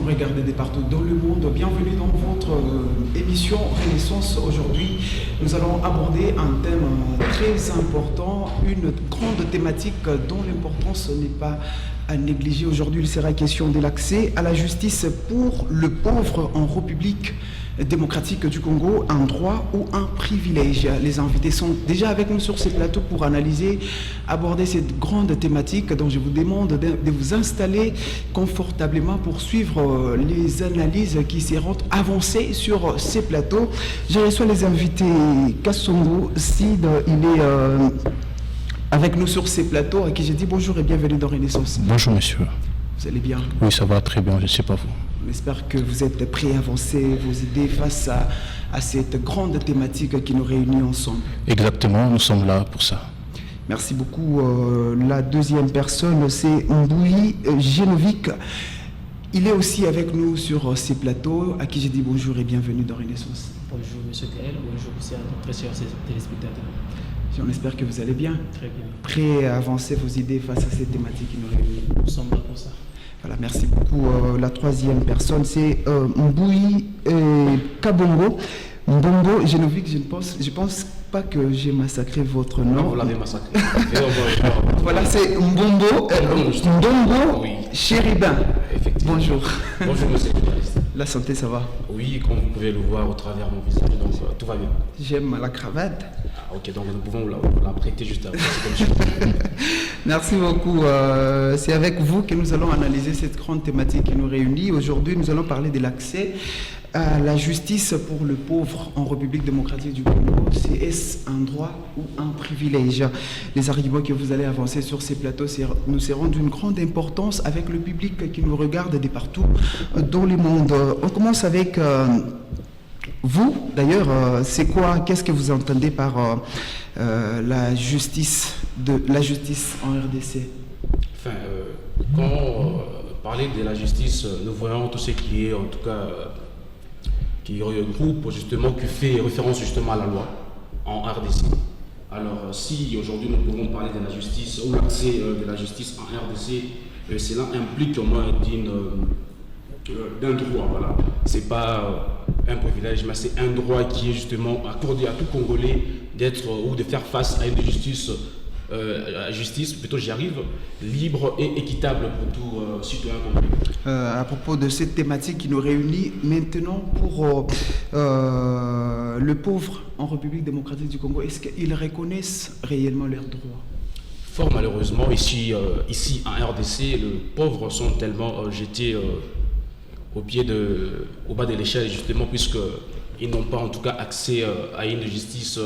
nous regardez de partout dans le monde, bienvenue dans votre émission Renaissance. Aujourd'hui, nous allons aborder un thème très important, une grande thématique dont l'importance n'est pas à négliger. Aujourd'hui, il sera question de l'accès à la justice pour le pauvre en République démocratique du Congo, un droit ou un privilège. Les invités sont déjà avec nous sur ce plateau pour analyser, aborder cette grande thématique dont je vous demande de vous installer confortablement pour suivre les analyses qui seront avancées sur ces plateaux. Je reçois les invités. Kassongo Sid, il est avec nous sur ces plateaux, à qui j'ai dit bonjour et bienvenue dans Renaissance. Bonjour monsieur. Vous allez bien? Oui, ça va très bien, je ne sais pas vous. On espère que vous êtes prêts à avancer vos idées face à cette grande thématique qui nous réunit ensemble. Exactement, nous sommes là pour ça. Merci beaucoup. La deuxième personne, c'est Mboui Genovic. Il est aussi avec nous sur ces plateaux, à qui j'ai dit bonjour et bienvenue dans Renaissance. Bonjour monsieur Gaël, bonjour aussi à nos très chers téléspectateurs. On espère que vous allez bien. Très bien. Prêts à avancer vos idées face à cette thématique qui nous réunit. Nous sommes là pour ça. Voilà, merci beaucoup. La troisième personne, c'est Mboui Kabongo. Mbongo Genovic, je pense pas que j'ai massacré votre nom. Non, vous l'avez massacré. Voilà, c'est Mbongo Oui. Chéribin. Effectivement. Bonjour. Bonjour, monsieur le journaliste. La santé, ça va? Oui, comme vous pouvez le voir au travers de mon visage, donc tout va bien. J'aime la cravate. Ah, ok, donc nous pouvons vous la prêter juste après. C'est comme je dis. Merci beaucoup. C'est avec vous que nous allons analyser cette grande thématique qui nous réunit. Aujourd'hui, nous allons parler de l'accès à la justice pour le pauvre en République démocratique du Congo. Est-ce un droit ou un privilège? Les arguments que vous allez avancer sur ces plateaux nous seront d'une grande importance avec le public qui nous regarde de partout dans le monde. On commence avec vous. D'ailleurs, qu'est-ce que vous entendez par la justice en RDC? Enfin, quand parler de la justice, nous voyons tout ce qui est en tout cas qui regroupe justement, qui fait référence justement à la loi en RDC. Alors si aujourd'hui nous pouvons parler de la justice ou l'accès de la justice en RDC, cela implique au moins d'un droit, voilà. C'est pas un privilège, mais c'est un droit qui est justement accordé à tout Congolais d'être ou de faire face à une justice, plutôt j'y arrive, libre et équitable pour tout citoyen congolais. À propos de cette thématique qui nous réunit maintenant pour le pauvre en République démocratique du Congo, est-ce qu'ils reconnaissent réellement leurs droits? Fort malheureusement, ici en RDC, les pauvres sont tellement jetés au bas de l'échelle, justement, puisqu'ils n'ont pas en tout cas accès à une justice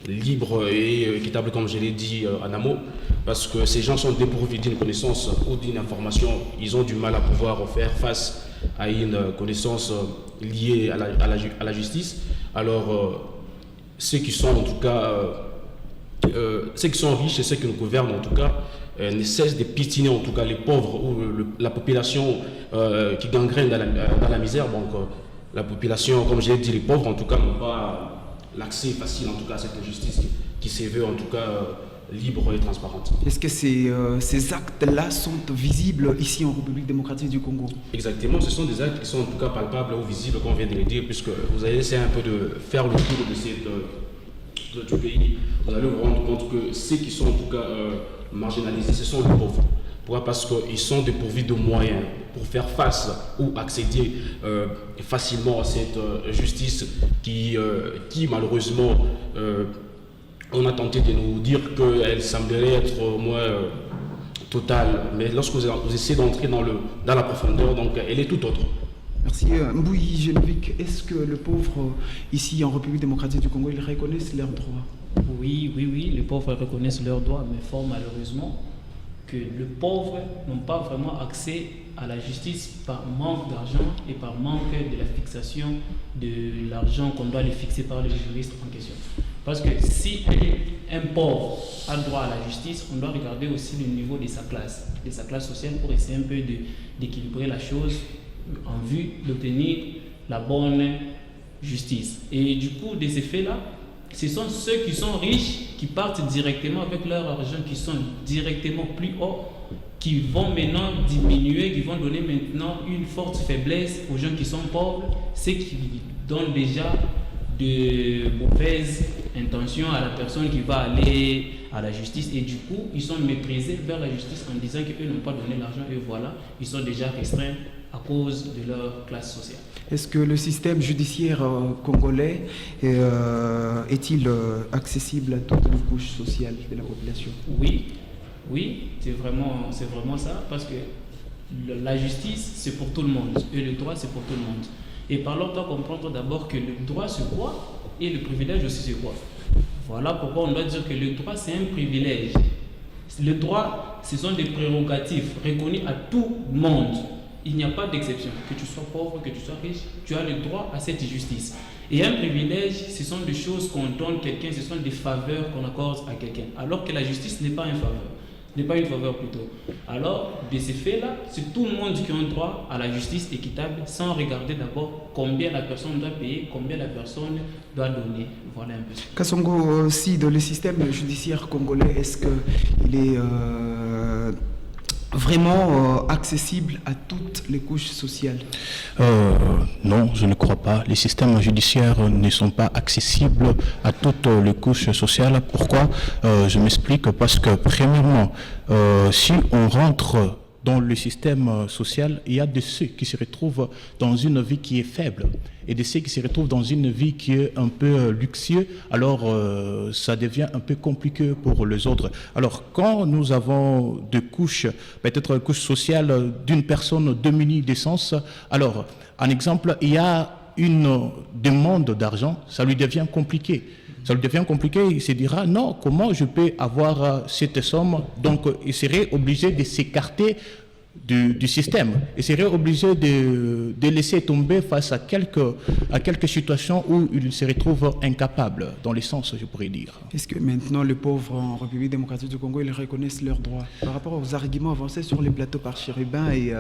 libre et équitable, comme je l'ai dit en amont, parce que ces gens sont dépourvus d'une connaissance ou d'une information. Ils ont du mal à pouvoir faire face à une connaissance liée à la justice. Alors, ceux qui sont en tout cas, ceux qui sont riches et ceux qui nous gouvernent en tout cas, ne cessent de piétiner en tout cas les pauvres ou la population qui gangrène dans la misère. Donc, la population, comme je l'ai dit, les pauvres en tout cas n'ont pas l'accès facile en tout cas à cette justice qui se veut en tout cas libre et transparente. Est-ce que ces actes-là sont visibles ici en République démocratique du Congo? Exactement, ce sont des actes qui sont en tout cas palpables ou visibles, comme on vient de le dire, puisque vous allez essayer un peu de faire le tour de tout pays. Vous allez vous rendre compte que ceux qui sont en tout cas marginalisés, ce sont les pauvres. Pourquoi? Parce qu'ils sont dépourvus de moyens pour faire face ou accéder facilement à cette justice qui malheureusement, on a tenté de nous dire qu'elle semblerait être au moins totale. Mais lorsque vous essayez d'entrer dans la profondeur, donc elle est tout autre. Merci. Mboui Genovic, est-ce que le pauvre ici en République démocratique du Congo, ils reconnaissent leurs droits? Oui, les pauvres reconnaissent leurs droits, mais fort malheureusement que les pauvres n'ont pas vraiment accès à la justice par manque d'argent et par manque de la fixation de l'argent qu'on doit les fixer par le juriste en question. Parce que si un pauvre a droit à la justice, on doit regarder aussi le niveau de sa classe sociale pour essayer un peu d'équilibrer la chose en vue d'obtenir la bonne justice. Et du coup, de ces faits-là, ce sont ceux qui sont riches qui partent directement avec leur argent, qui sont directement plus haut qui vont maintenant diminuer, qui vont donner maintenant une forte faiblesse aux gens qui sont pauvres, c'est qui donnent déjà de mauvaises intentions à la personne qui va aller à la justice, et du coup ils sont méprisés vers la justice en disant qu'eux n'ont pas donné l'argent, et voilà, ils sont déjà restreints à cause de leur classe sociale. Est-ce que le système judiciaire congolais est-il accessible à toutes les couches sociales de la population? Oui, c'est vraiment ça, parce que la justice, c'est pour tout le monde, et le droit, c'est pour tout le monde. Et par là, on doit comprendre d'abord que le droit, c'est quoi, et le privilège aussi, c'est quoi. Voilà pourquoi on doit dire que le droit, c'est un privilège. Le droit, ce sont des prérogatives reconnues à tout le monde. Il n'y a pas d'exception. Que tu sois pauvre, que tu sois riche, tu as le droit à cette justice. Et un privilège, ce sont des choses qu'on donne à quelqu'un, ce sont des faveurs qu'on accorde à quelqu'un. Alors que la justice n'est pas une faveur. N'est pas une faveur plutôt. Alors, de ces faits-là, c'est tout le monde qui a droit à la justice équitable, sans regarder d'abord combien la personne doit payer, combien la personne doit donner. Voilà un peu. Kassongo, si dans le système judiciaire congolais, est-ce qu'il est vraiment accessible à toutes les couches sociales? Non, je ne crois pas. Les systèmes judiciaires ne sont pas accessibles à toutes les couches sociales. Pourquoi? Je m'explique. Parce que, premièrement, si on rentre dans le système social, il y a de ceux qui se retrouvent dans une vie qui est faible et de ceux qui se retrouvent dans une vie qui est un peu luxueuse. Alors, ça devient un peu compliqué pour les autres. Alors, quand nous avons deux couches, peut-être une couche sociale d'une personne démunie d'essence, alors, en exemple, il y a une demande d'argent, ça lui devient compliqué. Ça lui devient compliqué, il se dira, non, comment je peux avoir cette somme? Donc, il serait obligé de s'écarter du système. Il serait obligé de laisser tomber face à quelques situations où il se retrouve incapable, dans le sens, je pourrais dire. Est-ce que maintenant les pauvres en République démocratique du Congo, ils reconnaissent leurs droits? Par rapport aux arguments avancés sur les plateaux par Chérubin et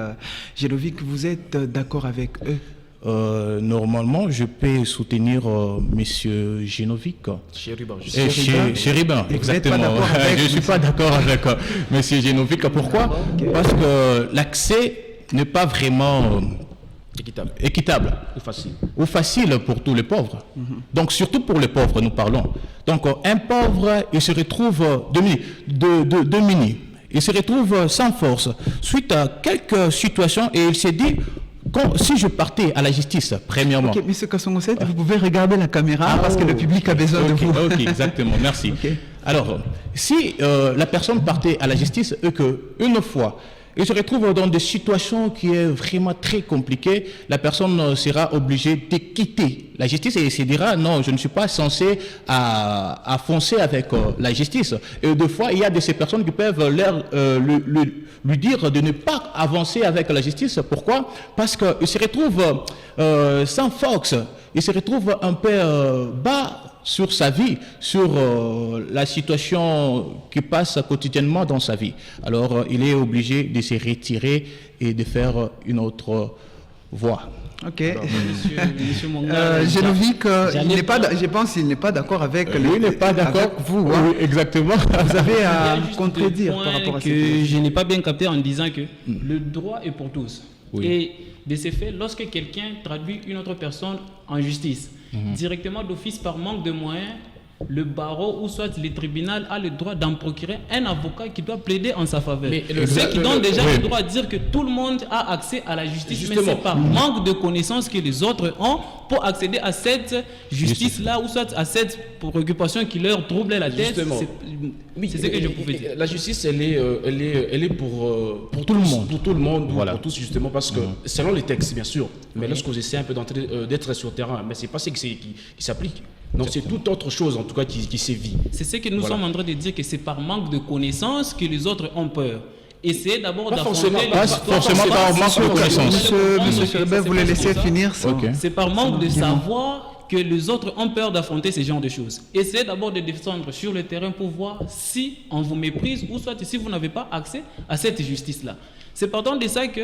Gélovic, vous êtes d'accord avec eux? Normalement, je peux soutenir M. Génovic. Chérubin, exactement. Je ne suis pas d'accord avec M. Génovic. Pourquoi? Parce que l'accès n'est pas vraiment équitable ou facile pour tous les pauvres. Donc, surtout pour les pauvres, nous parlons. Donc, un pauvre, il se retrouve démuni. Il se retrouve sans force suite à quelques situations et il s'est dit, si je partais à la justice, premièrement... Ok, M. Kassongo, vous pouvez regarder la caméra parce que le public a besoin de vous. Ok, exactement, merci. Alors, si la personne partait à la justice et qu'une fois, il se retrouve dans des situations qui est vraiment très compliquées, la personne sera obligée de quitter la justice et il se dira non, je ne suis pas censé à foncer avec la justice. Et des fois, il y a de ces personnes qui peuvent lui dire de ne pas avancer avec la justice. Pourquoi? Parce qu'il se retrouve sans force, il se retrouve un peu bas sur sa vie, sur la situation qui passe quotidiennement dans sa vie. Alors, il est obligé de se retirer et de faire une autre voie. Ok. Alors, monsieur Monga, Génovic, je pense qu'il n'est pas d'accord avec lui, il n'est pas d'accord avec vous. Hein. Oui, exactement. Vous avez à il y a contredire par rapport à ça. que je n'ai pas bien capté en disant que le droit est pour tous. Oui. Et de ces faits, lorsque quelqu'un traduit une autre personne en justice, directement d'office par manque de moyens, le barreau ou soit le tribunal a le droit d'en procurer un avocat qui doit plaider en sa faveur. Ce qui donne déjà le droit de dire que tout le monde a accès à la justice, justement. Mais c'est par manque de connaissances que les autres ont pour accéder à cette justice-là ou soit à cette préoccupation qui leur trouble la tête. C'est ce que je pouvais dire. La justice, elle est pour tout le monde. Pour tout le monde, voilà. Pour tous justement, parce que selon les textes, bien sûr, mais lorsqu'on essaie un peu d'être sur le terrain, mais c'est pas ce qui s'applique. Donc c'est toute autre chose en tout cas qui sévit. C'est ce que nous sommes en train de dire, que c'est par manque de connaissances que les autres ont peur. Essayez d'abord d'affronter pas forcément par manque de connaissances. Monsieur Chérubin, vous les laissez finir. C'est par manque de savoir que les autres ont peur d'affronter ce genre de choses. Essayez d'abord de descendre sur le terrain pour voir si on vous méprise ou soit si vous n'avez pas accès à cette justice-là. C'est partant de ça que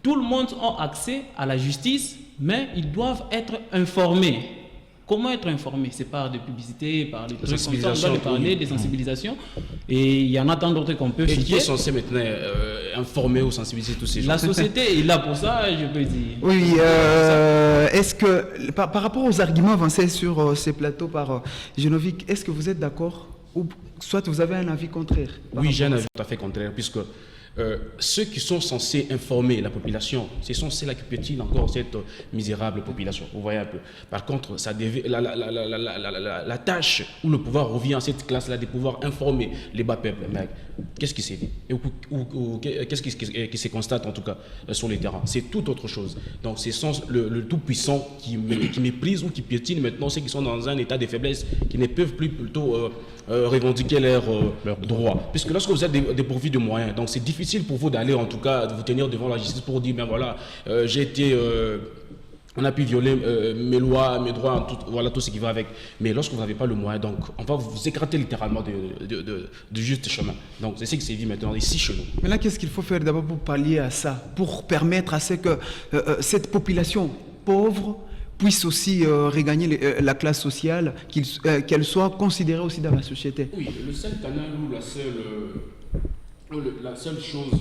tout le monde a accès à la justice, mais ils doivent être informés. Comment être informé? C'est par des publicités, par des trucs comme ça, on doit sensibilisation, lui parler, des sensibilisations. Et il y en a tant d'autres qu'on peut Et qui citer. est censé maintenant informer ou sensibiliser tous ces gens? La société est là pour ça, je peux dire. Oui, est-ce que, par rapport aux arguments avancés sur ces plateaux par Genovic, est-ce que vous êtes d'accord ou soit vous avez un avis contraire? Oui, j'ai un avis tout à fait contraire, puisque ceux qui sont censés informer la population, ce sont ceux-là qui piétinent encore cette misérable population. Vous voyez un peu. Par contre, la tâche ou le pouvoir revient à cette classe-là de pouvoir informer les bas peuples. Mais qu'est-ce qui s'est dit qu'est-ce qui se constate en tout cas sur les terrains? C'est tout autre chose. Donc c'est le tout-puissant qui méprise ou qui piétine maintenant ceux qui sont dans un état de faiblesse, qui ne peuvent plus plutôt revendiquer leurs droits. Puisque lorsque vous êtes dépourvu de moyens, donc c'est difficile pour vous d'aller en tout cas vous tenir devant la justice pour dire ben voilà, j'ai été on a pu violer mes lois, mes droits, voilà tout ce qui va avec. Mais lorsque vous n'avez pas le moyen, donc on va vous écraser littéralement de juste chemin. Donc c'est ce qui s'est dit maintenant ici chez nous. Mais là, qu'est-ce qu'il faut faire d'abord pour pallier à ça, pour permettre à ce que cette population pauvre puisse aussi regagner la classe sociale, qu'elle soit considérée aussi dans la société? Oui, le seul canal ou la seule chose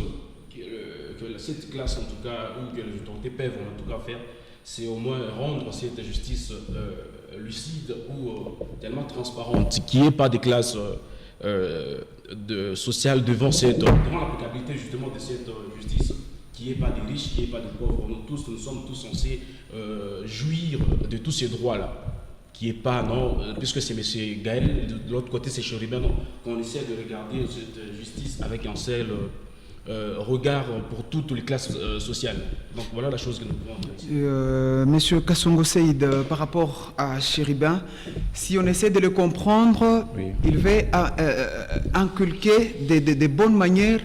que cette classe, en tout cas, ou que les autorités peuvent en tout cas faire, c'est au moins rendre cette justice lucide ou tellement transparente, qu'il n'y ait pas de classes sociales devant l'applicabilité justement de cette justice, qu'il n'y ait pas de riches, qu'il n'y ait pas de pauvres. Nous sommes tous censés jouir de tous ces droits-là. Qui est pas, non, puisque c'est M. Gaël, de l'autre côté c'est Chéribin, qu'on essaie de regarder cette justice avec un seul regard pour toutes les classes sociales. Donc voilà la chose que nous pouvons dire. Monsieur Kassongo Seyd, par rapport à Chéribin, si on essaie de le comprendre, oui, il va inculquer des bonnes manières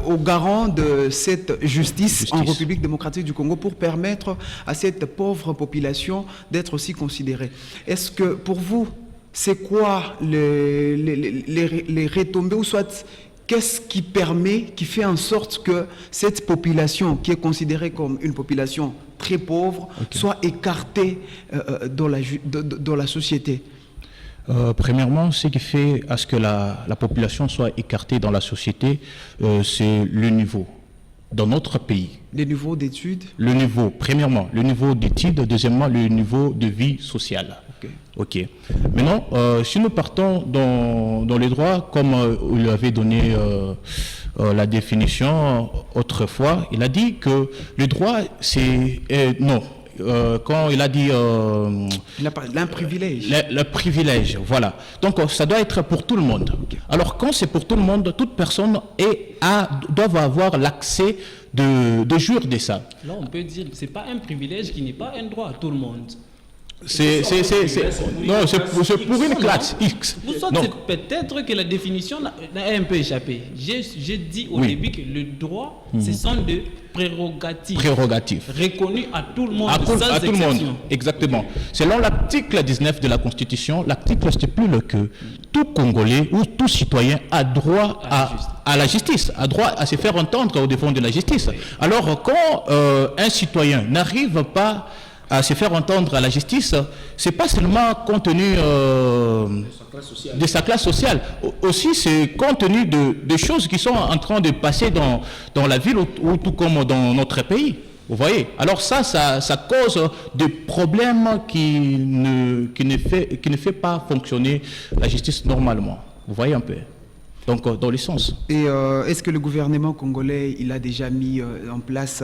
aux garants de cette justice en République démocratique du Congo pour permettre à cette pauvre population d'être aussi considérée. Est-ce que pour vous, c'est quoi les retombées ou soit qu'est-ce qui fait en sorte que cette population, qui est considérée comme une population très pauvre, soit écartée dans la société? Premièrement, ce qui fait à ce que la population soit écartée dans la société, c'est le niveau. Dans notre pays. Le niveau d'études? Premièrement, le niveau d'études. Deuxièmement, le niveau de vie sociale. Ok. Maintenant, si nous partons dans les droits, comme vous lui avez donné la définition autrefois, il a dit que le droit, c'est... non. Quand il a dit... un privilège. Le privilège, voilà. Donc, ça doit être pour tout le monde. Alors, quand c'est pour tout le monde, toute personne doit avoir l'accès de jouir de ça. Là, on peut dire que ce n'est pas un privilège qui n'est pas un droit à tout le monde. C'est pour une classe X. Donc, peut-être que la définition a un peu échappé. J'ai dit au début que le droit, ce sont des prérogatives reconnues à tout le monde, sans exception. Exactement. Selon l'article 19 de la Constitution, l'article stipule que tout Congolais ou tout citoyen a droit à la justice, a droit à se faire entendre au devant de la justice. Alors, quand un citoyen n'arrive pas à se faire entendre à la justice, c'est pas seulement compte tenu de sa classe sociale, aussi c'est compte tenu de choses qui sont en train de passer dans la ville ou tout comme dans notre pays. Vous voyez? Alors ça cause des problèmes qui ne fait pas fonctionner la justice normalement. Vous voyez un peu? Donc dans le sens. Et est-ce que le gouvernement congolais il a déjà mis en place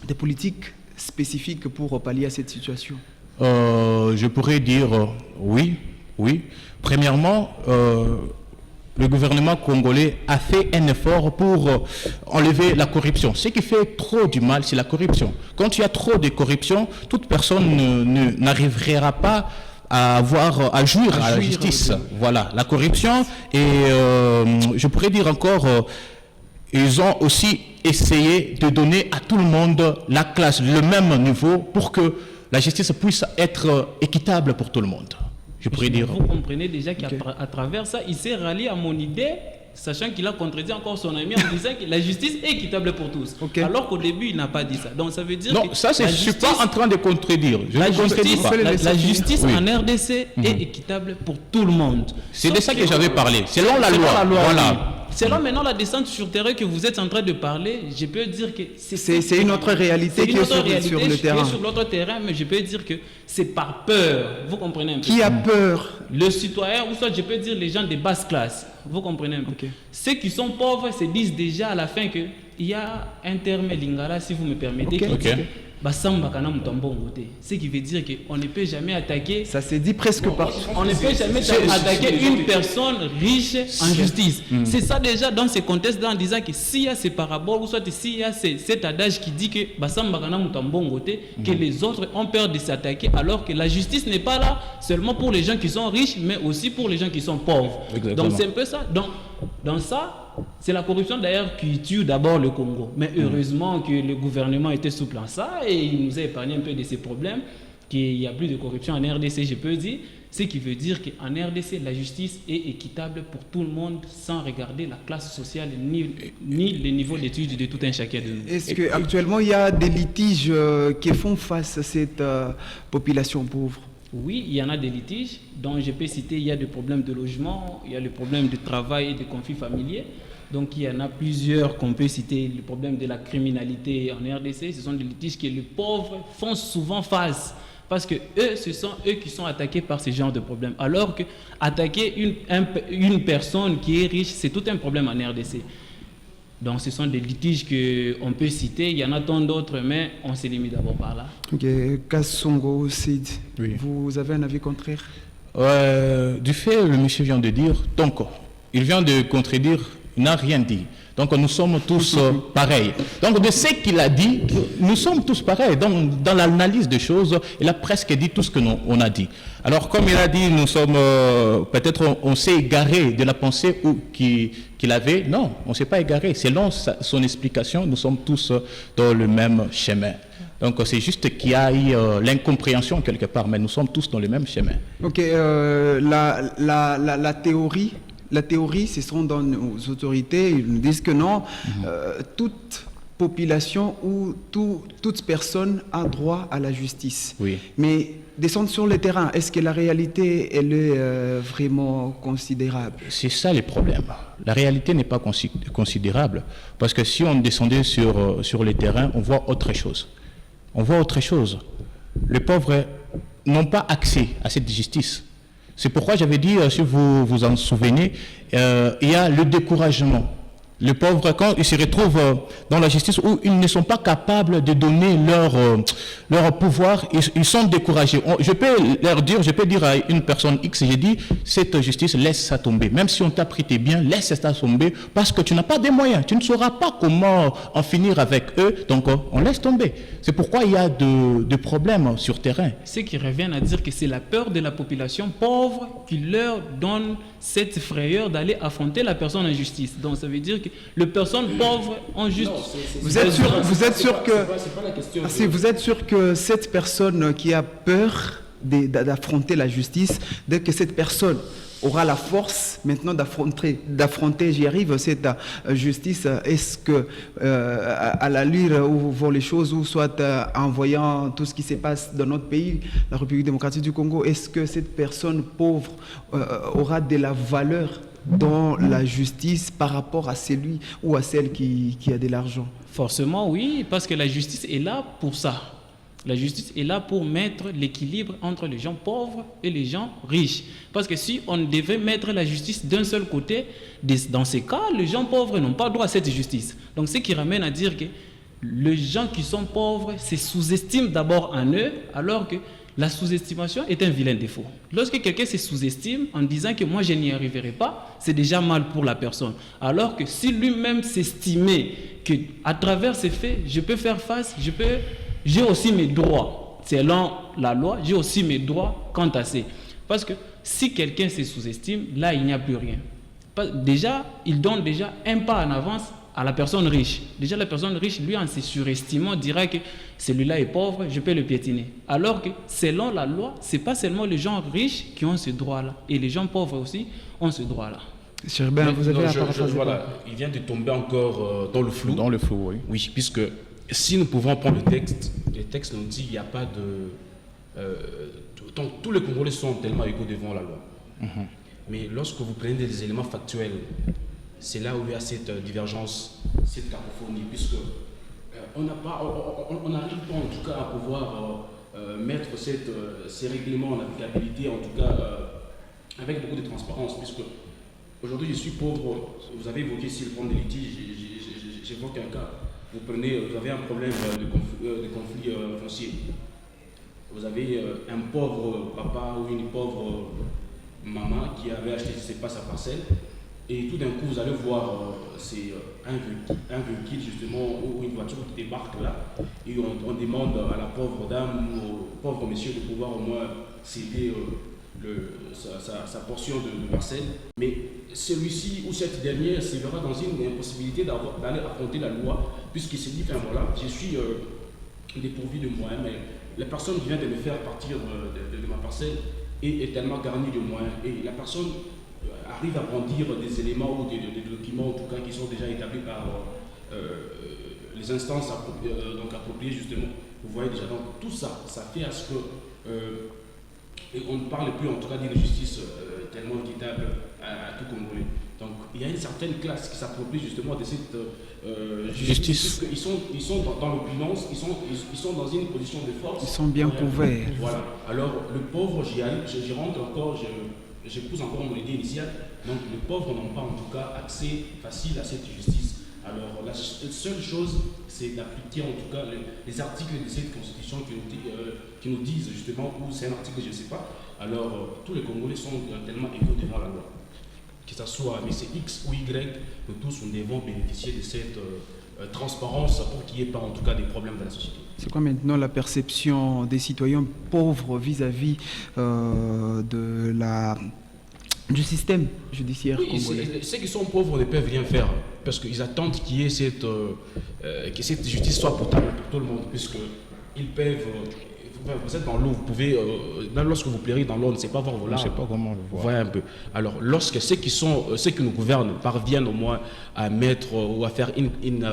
des politiques spécifiques pour pallier à cette situation? Je pourrais dire oui. Premièrement, le gouvernement congolais a fait un effort pour enlever la corruption. Ce qui fait trop du mal, c'est la corruption. Quand il y a trop de corruption, toute personne n'arrivera pas à jouir à la justice. Voilà, la corruption. Et je pourrais dire encore... ils ont aussi essayé de donner à tout le monde la classe, le même niveau, pour que la justice puisse être équitable pour tout le monde. Je pourrais dire. Vous comprenez déjà qu'à travers ça, il s'est rallié à mon idée sachant qu'il a contredit encore son ami en disant que la justice est équitable pour tous. Ok. Alors qu'au début, il n'a pas dit ça. Donc ça veut dire Non, que ça, je ne suis pas en train de contredire. Je la ne contredis justice, pas. la justice Oui. en RDC est équitable pour tout le monde. C'est de Sauf ça que j'avais parlé. Selon la selon loi. la loi, Voilà. oui. Selon maintenant la descente sur terrain que vous êtes en train de parler, je peux dire que C'est une autre réalité c'est qui une est autre sur réalité le qui est terrain. sur l'autre terrain, mais je peux dire que c'est par peur. Vous comprenez un peu? Qui a peur? Le citoyen, ou soit je peux dire les gens de basse classe. Vous comprenez un peu? Ok. Ceux qui sont pauvres se disent déjà à la fin que il y a un terme lingala, si vous me permettez, Ok. qui Ok. dit Basamba kana mutambongo te. Ce qui veut dire qu'on ne peut jamais attaquer. Ça s'est dit presque partout. On ne peut jamais attaquer une personne riche en justice. C'est ça déjà dans ce contexte-là en disant que s'il y a ces paraboles ou soit s'il y a cet adage qui dit que Basamba kana mutambongo te, que les autres ont peur de s'attaquer alors que la justice n'est pas là seulement pour les gens qui sont riches mais aussi pour les gens qui sont pauvres. Exactement. Donc c'est un peu ça. Donc dans ça, c'est la corruption d'ailleurs qui tue d'abord le Congo. Mais heureusement que le gouvernement était souple en ça et il nous a épargné un peu de ces problèmes, qu'il n'y a plus de corruption en RDC, je peux dire. Ce qui veut dire qu'en RDC, la justice est équitable pour tout le monde sans regarder la classe sociale ni le niveau d'études de tout un chacun de nous. Est-ce qu'actuellement, il y a des litiges qui font face à cette population pauvre? Oui, il y en a des litiges dont je peux citer, il y a des problèmes de logement, il y a le problème de travail et de conflits familiers. Donc il y en a plusieurs qu'on peut citer, le problème de la criminalité en RDC, ce sont des litiges que les pauvres font souvent face. Parce que eux, ce sont eux qui sont attaqués par ce genre de problème. Alors que attaquer une personne qui est riche, c'est tout un problème en RDC. Donc ce sont des litiges qu'on peut citer, il y en a tant d'autres, mais on se limite d'abord par là. Ok, Kassongo, Sid, Oui. vous avez un avis contraire? Du fait, le monsieur vient de dire, donc, il vient de contredire, il n'a rien dit. Donc, nous sommes tous pareils. Donc, de ce qu'il a dit, nous sommes tous pareils. Donc, dans l'analyse des choses, il a presque dit tout ce que on a dit. Alors, comme il a dit, nous sommes, peut-être, on s'est égaré de la pensée qu'il avait. Non, on ne s'est pas égaré. Selon son explication, nous sommes tous dans le même chemin. Donc, c'est juste qu'il y a eu l'incompréhension quelque part, mais nous sommes tous dans le même chemin. Ok, la théorie. La théorie, ce sont dans nos autorités, ils nous disent que non, toute population ou toute personne a droit à la justice. Oui. Mais descendre sur le terrain, est-ce que la réalité, elle est vraiment considérable? C'est ça le problème. La réalité n'est pas considérable parce que si on descendait sur le terrain, on voit autre chose. On voit autre chose. Les pauvres n'ont pas accès à cette justice. C'est pourquoi j'avais dit, si vous vous en souvenez, il y a le découragement. Les pauvres, quand ils se retrouvent dans la justice où ils ne sont pas capables de donner leur pouvoir, ils sont découragés. Je peux leur dire, je peux dire à une personne X, j'ai dit, cette justice, laisse ça tomber. Même si on t'a pris tes biens, laisse ça tomber parce que tu n'as pas de moyens. Tu ne sauras pas comment en finir avec eux, donc on laisse tomber. C'est pourquoi il y a de problèmes sur terrain. Ce qui revient à dire que c'est la peur de la population pauvre qui leur donne cette frayeur d'aller affronter la personne en justice. Donc ça veut dire que les personnes pauvres ont juste... Vous êtes sûr que cette personne qui a peur d'affronter la justice, dès que cette personne aura la force maintenant d'affronter, j'y arrive, cette justice, est-ce que à la lire où vont les choses, ou soit en voyant tout ce qui se passe dans notre pays, la République démocratique du Congo, est-ce que cette personne pauvre aura de la valeur dans la justice par rapport à celui ou à celle qui a de l'argent? Forcément, oui, parce que la justice est là pour ça. La justice est là pour mettre l'équilibre entre les gens pauvres et les gens riches. Parce que si on devait mettre la justice d'un seul côté, dans ces cas, les gens pauvres n'ont pas droit à cette justice. Donc, ce qui ramène à dire que les gens qui sont pauvres se sous-estiment d'abord en eux, alors que la sous-estimation est un vilain défaut. Lorsque quelqu'un se sous-estime en disant que moi je n'y arriverai pas, c'est déjà mal pour la personne. Alors que si lui-même s'estimait qu'à travers ces faits, je peux faire face, j'ai aussi mes droits. Selon la loi, j'ai aussi mes droits quant à ça. Parce que si quelqu'un se sous-estime, là il n'y a plus rien. Déjà, il donne déjà un pas en avance à la personne riche. Déjà, la personne riche, lui, en se surestimant, dira que celui-là est pauvre, je peux le piétiner. Alors que, selon la loi, ce n'est pas seulement les gens riches qui ont ce droit-là. Et les gens pauvres aussi ont ce droit-là. Cherben, vous avez Non, à paraphraser. voilà, il vient de tomber encore dans le flou. Dans le flou, oui. Oui, puisque si nous pouvons prendre le texte nous dit qu'il n'y a pas de... donc, tous les Congolais sont tellement égaux devant la loi. Mais lorsque vous prenez des éléments factuels, c'est là où il y a cette divergence, cette cacophonie, puisque on n'arrive pas en tout cas à pouvoir mettre ces règlements en applicabilité, en tout cas avec beaucoup de transparence, puisque aujourd'hui je suis pauvre, vous avez évoqué ici le problème des litiges, j'évoque un cas, vous avez un problème de conflit foncier, vous avez un pauvre papa ou une pauvre maman qui avait acheté, je ne sais pas, sa parcelle, et tout d'un coup vous allez voir c'est un véhicule justement ou une voiture qui débarque là, et on demande à la pauvre dame ou au pauvre monsieur de pouvoir au moins céder sa portion de parcelle, mais celui-ci ou cette dernière se verra dans une impossibilité d'aller affronter la loi, puisqu'il se dit, enfin voilà, je suis dépourvu de moyens, mais la personne qui vient de me faire partir de ma parcelle est tellement garnie de moyens, et la personne arrive à brandir des éléments ou des documents en tout cas qui sont déjà établis par les instances appropriées justement. Vous voyez déjà, donc tout ça, ça fait à ce que et on ne parle plus en tout cas d'une justice tellement équitable à tout Congolais. Donc il y a une certaine classe qui s'approprie justement de cette justice. Ils sont dans l'opulence, ils sont dans une position de force. Ils sont bien couverts. Voilà. Alors le pauvre, j'y rentre encore, j'épouse encore mon idée initiale. Donc les pauvres n'ont pas en tout cas accès facile à cette justice. Alors la seule chose, c'est d'appliquer en tout cas les articles de cette constitution qui nous disent justement, ou c'est un article je ne sais pas, alors tous les Congolais sont tellement égaux devant la loi. Que ce soit mais c'est X ou Y, nous tous nous devons bénéficier de cette transparence pour qu'il n'y ait pas en tout cas des problèmes dans la société. C'est quoi maintenant la perception des citoyens pauvres vis-à-vis du système judiciaire congolais? Ceux qui sont pauvres ne peuvent rien faire parce qu'ils attendent qu'il y ait que cette justice soit potable pour tout le monde, puisqu'ils peuvent. Vous êtes dans l'eau, vous pouvez, même lorsque vous plairez dans l'eau, on ne sait pas voir vos larmes. On ne sait pas comment le voir. Voyez un peu. Alors, lorsque ceux qui nous gouvernent parviennent au moins à mettre ou à faire une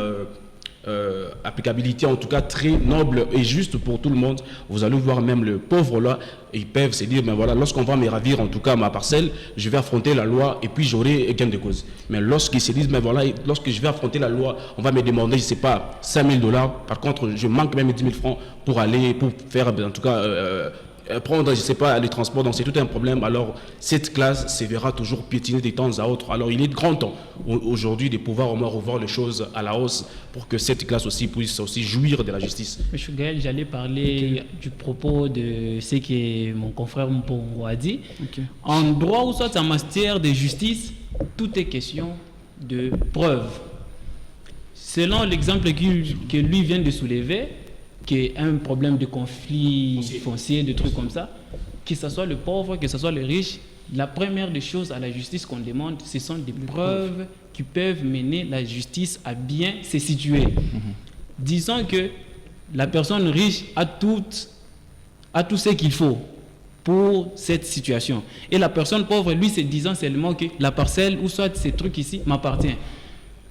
applicabilité en tout cas très noble et juste pour tout le monde, vous allez voir même le pauvre là, ils peuvent se dire, mais voilà, lorsqu'on va me ravir en tout cas ma parcelle, je vais affronter la loi et puis j'aurai gain de cause. Mais lorsqu'ils se disent, mais voilà, lorsque je vais affronter la loi, on va me demander, je ne sais pas, $5,000, par contre je manque même 10 000 francs pour faire en tout cas prendre, je ne sais pas, les transports, donc c'est tout un problème. Alors cette classe se verra toujours piétiner de temps à autre. Alors il est grand temps aujourd'hui de pouvoir au moins revoir les choses à la hausse pour que cette classe aussi puisse aussi jouir de la justice. Monsieur Gaël, j'allais parler du propos de ce que mon confrère Mpongo a dit. En droit ou soit en matière de justice, tout est question de preuve. Selon l'exemple que lui vient de soulever, qui est un problème de conflit foncier, de trucs comme ça, que ce soit le pauvre, que ce soit le riche, la première des choses à la justice qu'on demande, ce sont des preuves qui peuvent mener la justice à bien se situer. Disons que la personne riche a tout ce qu'il faut pour cette situation. Et la personne pauvre, lui, se disant seulement que la parcelle, ou soit ces trucs ici, m'appartient,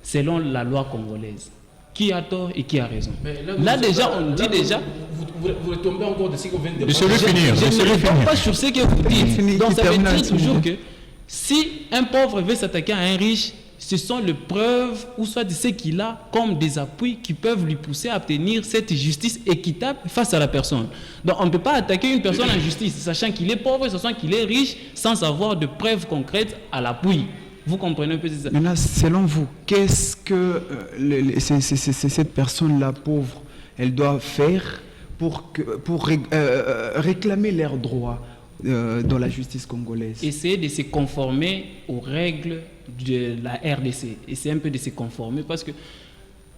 selon la loi congolaise. Qui a tort et qui a raison. Là déjà, on dit déjà... Vous retombez encore de ce qu'on vient de dire. Je ne réponds pas sur ce que vous dites. Donc ça veut dire toujours que si un pauvre veut s'attaquer à un riche, ce sont les preuves ou soit de ce qu'il a comme des appuis qui peuvent lui pousser à obtenir cette justice équitable face à la personne. Donc on ne peut pas attaquer une personne en justice, sachant qu'il est pauvre, sachant qu'il est riche, sans avoir de preuves concrètes à l'appui. Vous comprenez un peu ça? Maintenant, selon vous, qu'est-ce que cette personne-là pauvre, elle doit faire pour réclamer leurs droits dans la justice congolaise? Essayer de se conformer aux règles de la RDC. Essayer un peu de se conformer parce que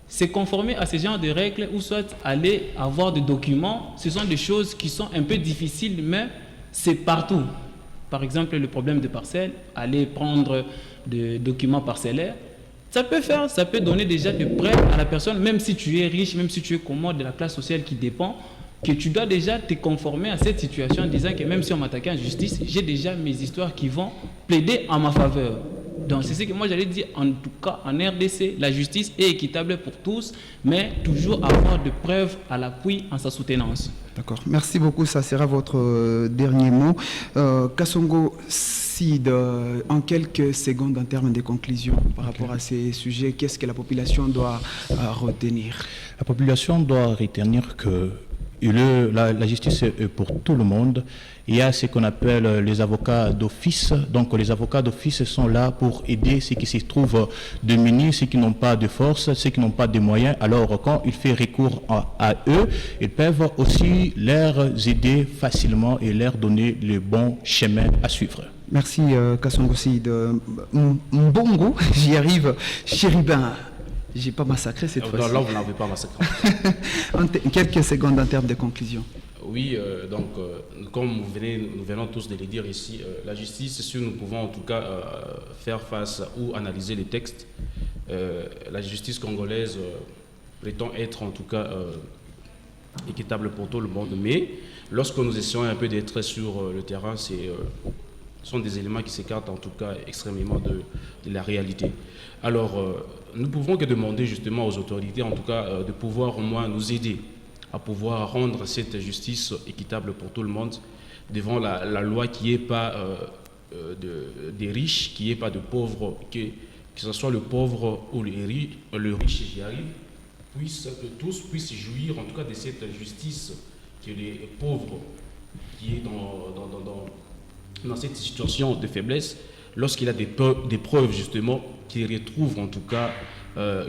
se conformer à ce genre de règles ou soit aller avoir des documents, ce sont des choses qui sont un peu difficiles, mais c'est partout. Par exemple, le problème de parcelle, aller prendre des documents parcellaires, ça peut donner déjà de prêts à la personne, même si tu es riche, même si tu es commode de la classe sociale qui dépend, que tu dois déjà te conformer à cette situation en disant que même si on m'attaque en justice, j'ai déjà mes histoires qui vont plaider en ma faveur. Donc c'est ce que moi j'allais dire, en tout cas en RDC, la justice est équitable pour tous, mais toujours avoir de preuves à l'appui en sa soutenance. D'accord. Merci beaucoup. Ça sera votre dernier mot. Kasongo Sid, en quelques secondes en termes de conclusion par rapport à ces sujets, qu'est-ce que la population doit retenir? La population doit retenir que la justice est pour tout le monde. Il y a ce qu'on appelle les avocats d'office. Donc les avocats d'office sont là pour aider ceux qui se trouvent démunis, ceux qui n'ont pas de force, ceux qui n'ont pas de moyens. Alors quand il fait recours à eux, ils peuvent aussi leur aider facilement et leur donner le bon chemin à suivre. Merci Kasongo Sid. Mbongo, j'y arrive. Chérubin. J'ai pas massacré cette fois-ci. Là, vous n'avez pas massacré. Quelques secondes en termes de conclusion. Oui, comme nous venons tous de le dire ici, la justice, si nous pouvons en tout cas faire face ou analyser les textes, la justice congolaise prétend être en tout cas équitable pour tout le monde. Mais lorsque nous essayons un peu d'être sur le terrain, ce sont des éléments qui s'écartent en tout cas extrêmement de la réalité. Alors, nous pouvons que demander justement aux autorités, en tout cas, de pouvoir au moins nous aider à pouvoir rendre cette justice équitable pour tout le monde devant la loi, qui n'est pas des riches, qui n'est pas de pauvres, que ce soit le pauvre ou le riche, j'y arrive, que tous puissent jouir en tout cas de cette justice, que les pauvres qui est dans cette situation de faiblesse, lorsqu'il a des preuves justement, qu'il retrouve en tout cas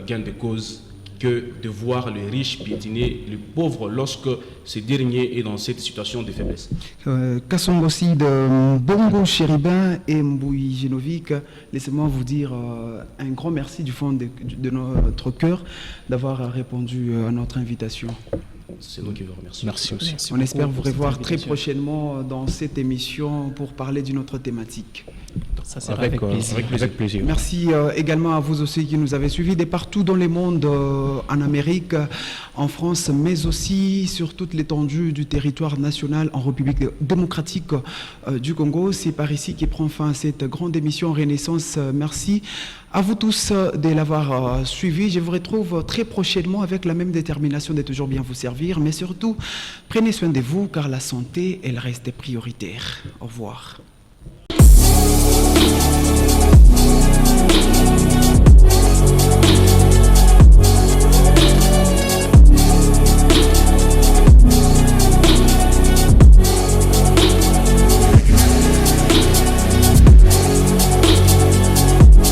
gain de cause, que de voir les riches piétiner les pauvres lorsque ce dernier est dans cette situation de faiblesse. Kasongo Sid, Bongo Chérubin et Mbouy Genovic, laissez-moi vous dire un grand merci du fond de notre cœur d'avoir répondu à notre invitation. C'est nous qui vous remercions. Merci aussi. Merci On espère beaucoup vous pour cette revoir très invitation. prochainement dans cette émission pour parler d'une autre thématique. Ça sera avec plaisir. Avec plaisir. Merci également à vous aussi qui nous avez suivis de partout dans le monde, en Amérique, en France, mais aussi sur toute l'étendue du territoire national en République démocratique du Congo. C'est par ici qui prend fin cette grande émission Renaissance. Merci à vous tous de l'avoir suivi. Je vous retrouve très prochainement avec la même détermination de toujours bien vous servir, mais surtout, prenez soin de vous car la santé, elle reste prioritaire. Au revoir.